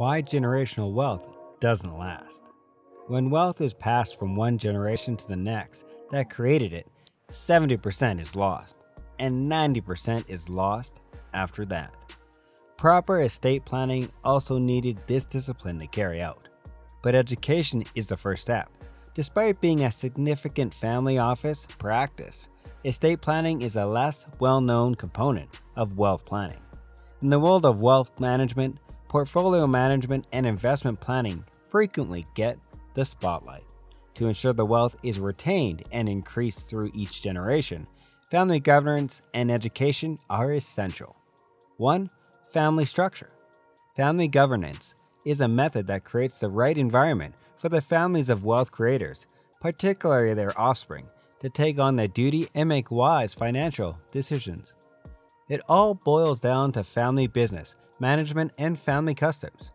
Why generational wealth doesn't last. When wealth is passed from one generation to the next that created it, 70% is lost, and 90% is lost after that. Proper estate planning also needed this discipline to carry out, but education is the first step. Despite being a significant family office practice, estate planning is a less well-known component of wealth planning. In the world of wealth management, portfolio management and investment planning frequently get the spotlight. To ensure the wealth is retained and increased through each generation, family governance and education are essential. 1. Family structure. Family governance is a method that creates the right environment for the families of wealth creators, particularly their offspring, to take on their duty and make wise financial decisions. It all boils down to family business, management, and family customs.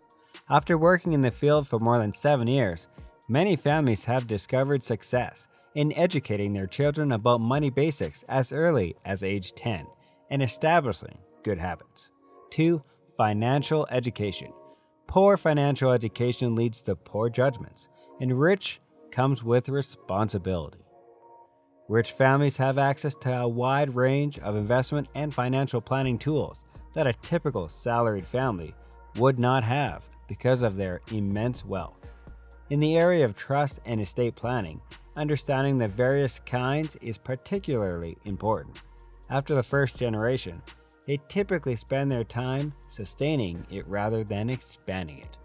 After working in the field for more than 7 years, many families have discovered success in educating their children about money basics as early as age 10 and establishing good habits. 2. Financial education. Poor financial education leads to poor judgments, and rich comes with responsibility. Rich families have access to a wide range of investment and financial planning tools that a typical salaried family would not have because of their immense wealth. In the area of trust and estate planning, understanding the various kinds is particularly important. After the first generation, they typically spend their time sustaining it rather than expanding it.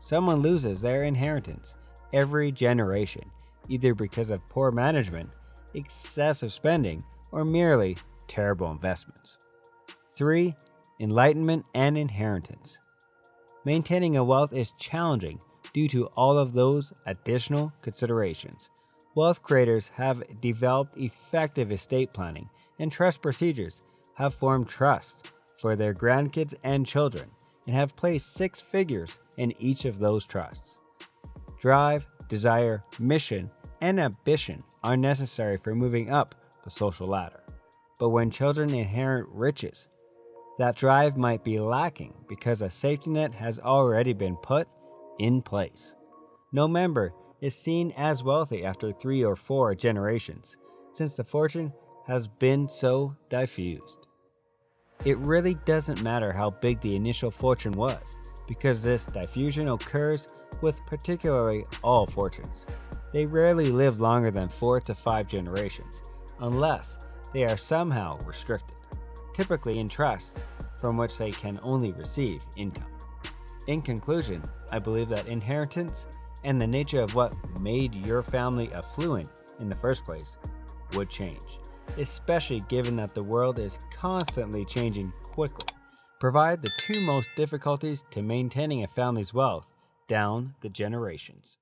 Someone loses their inheritance every generation, either because of poor management, excessive spending, or merely terrible investments. 3. Enlightenment and inheritance. Maintaining a wealth is challenging due to all of those additional considerations. Wealth creators have developed effective estate planning and trust procedures, have formed trusts for their grandkids and children, and have placed 6 figures in each of those trusts. Drive, desire, mission, and ambition are necessary for moving up the social ladder. But when children inherit riches, that drive might be lacking because a safety net has already been put in place. No member is seen as wealthy after 3 or 4 generations, since the fortune has been so diffused. It really doesn't matter how big the initial fortune was, because this diffusion occurs with particularly all fortunes. They rarely live longer than 4 to 5 generations, unless they are somehow restricted, typically in trusts from which they can only receive income. In conclusion, I believe that inheritance and the nature of what made your family affluent in the first place would change, especially given that the world is constantly changing quickly. Provide the 2 most difficulties to maintaining a family's wealth down the generations.